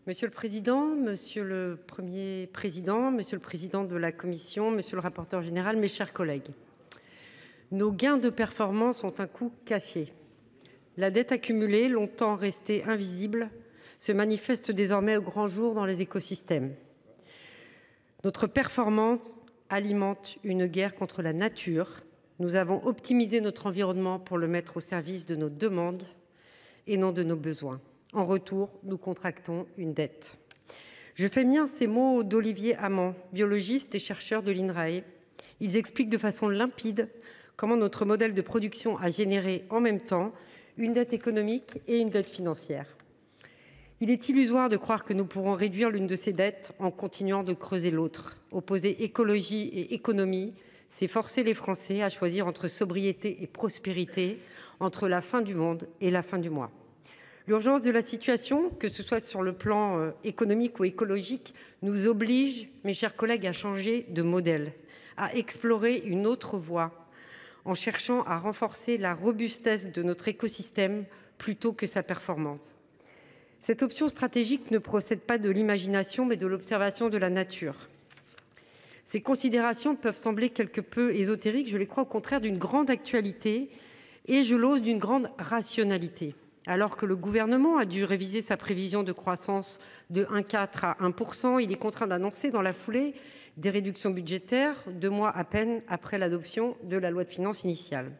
Monsieur le président, monsieur le Premier président, monsieur le président de la commission, monsieur le rapporteur général, mes chers collègues, nos gains de performance ont un coût caché. La dette accumulée, longtemps restée invisible, se manifeste désormais au grand jour dans les écosystèmes. Notre performance alimente une guerre contre la nature. Nous avons optimisé notre environnement pour le mettre au service de nos demandes et non de nos besoins. En retour, nous contractons une dette. Je fais miens ces mots d'Olivier Amand, biologiste et chercheur de l'INRAE. Ils expliquent de façon limpide comment notre modèle de production a généré en même temps une dette économique et une dette financière. Il est illusoire de croire que nous pourrons réduire l'une de ces dettes en continuant de creuser l'autre. Opposer écologie et économie, c'est forcer les Français à choisir entre sobriété et prospérité, entre la fin du monde et la fin du mois. L'urgence de la situation, que ce soit sur le plan économique ou écologique, nous oblige, mes chers collègues, à changer de modèle, à explorer une autre voie, en cherchant à renforcer la robustesse de notre écosystème plutôt que sa performance. Cette option stratégique ne procède pas de l'imagination, mais de l'observation de la nature. Ces considérations peuvent sembler quelque peu ésotériques, je les crois au contraire d'une grande actualité et je l'ose d'une grande rationalité. Alors que le gouvernement a dû réviser sa prévision de croissance de 1,4 à 1%, il est contraint d'annoncer dans la foulée des réductions budgétaires 2 mois à peine après l'adoption de la loi de finances initiale.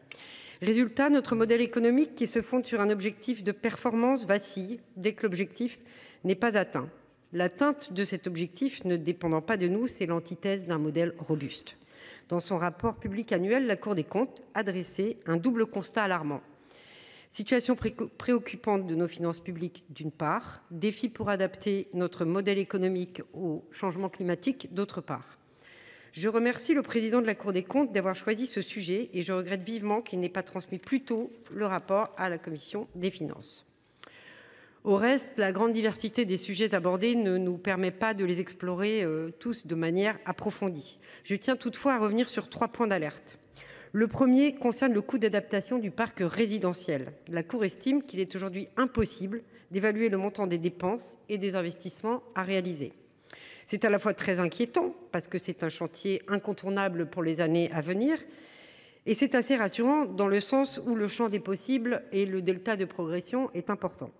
Résultat, notre modèle économique qui se fonde sur un objectif de performance vacille dès que l'objectif n'est pas atteint. L'atteinte de cet objectif ne dépendant pas de nous, c'est l'antithèse d'un modèle robuste. Dans son rapport public annuel, la Cour des comptes a dressé un double constat alarmant. Situation préoccupante de nos finances publiques d'une part, défi pour adapter notre modèle économique au changement climatique d'autre part. Je remercie le président de la Cour des comptes d'avoir choisi ce sujet et je regrette vivement qu'il n'ait pas transmis plus tôt le rapport à la commission des finances. Au reste, la grande diversité des sujets abordés ne nous permet pas de les explorer tous de manière approfondie. Je tiens toutefois à revenir sur 3 points d'alerte. Le premier concerne le coût d'adaptation du parc résidentiel. La Cour estime qu'il est aujourd'hui impossible d'évaluer le montant des dépenses et des investissements à réaliser. C'est à la fois très inquiétant parce que c'est un chantier incontournable pour les années à venir et c'est assez rassurant dans le sens où le champ des possibles et le delta de progression est important.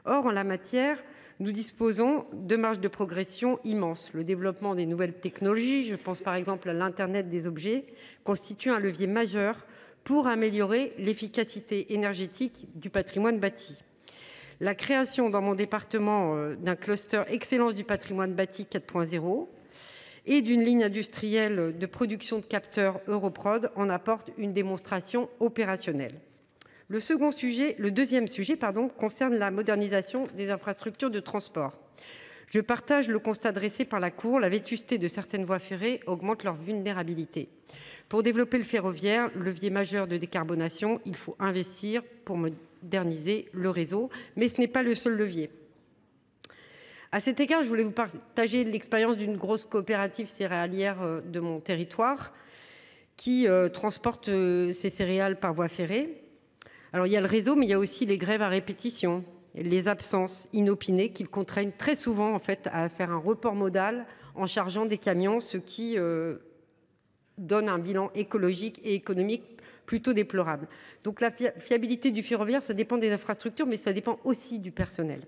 Or, en la matière, nous disposons de marges de progression immenses. Le développement des nouvelles technologies, je pense par exemple à l'Internet des objets, constitue un levier majeur pour améliorer l'efficacité énergétique du patrimoine bâti. La création dans mon département d'un cluster Excellence du patrimoine bâti 4.0 et d'une ligne industrielle de production de capteurs Europrod en apporte une démonstration opérationnelle. Le deuxième sujet concerne la modernisation des infrastructures de transport. Je partage le constat dressé par la Cour, la vétusté de certaines voies ferrées augmente leur vulnérabilité. Pour développer le ferroviaire, levier majeur de décarbonation, il faut investir pour moderniser le réseau, mais ce n'est pas le seul levier. À cet égard, je voulais vous partager l'expérience d'une grosse coopérative céréalière de mon territoire qui transporte ses céréales par voie ferrée. Alors il y a le réseau, mais il y a aussi les grèves à répétition, les absences inopinées qui le contraignent très souvent en fait à faire un report modal en chargeant des camions, ce qui donne un bilan écologique et économique plutôt déplorable. Donc la fiabilité du ferroviaire, ça dépend des infrastructures, mais ça dépend aussi du personnel.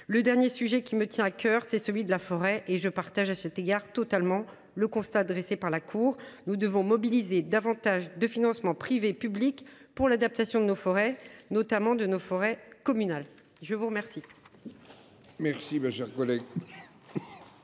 Le dernier sujet qui me tient à cœur, c'est celui de la forêt et je partage à cet égard totalement le constat dressé par la Cour. Nous devons mobiliser davantage de financements privés, publics pour l'adaptation de nos forêts, notamment de nos forêts communales. Je vous remercie. Merci, ma chère collègue.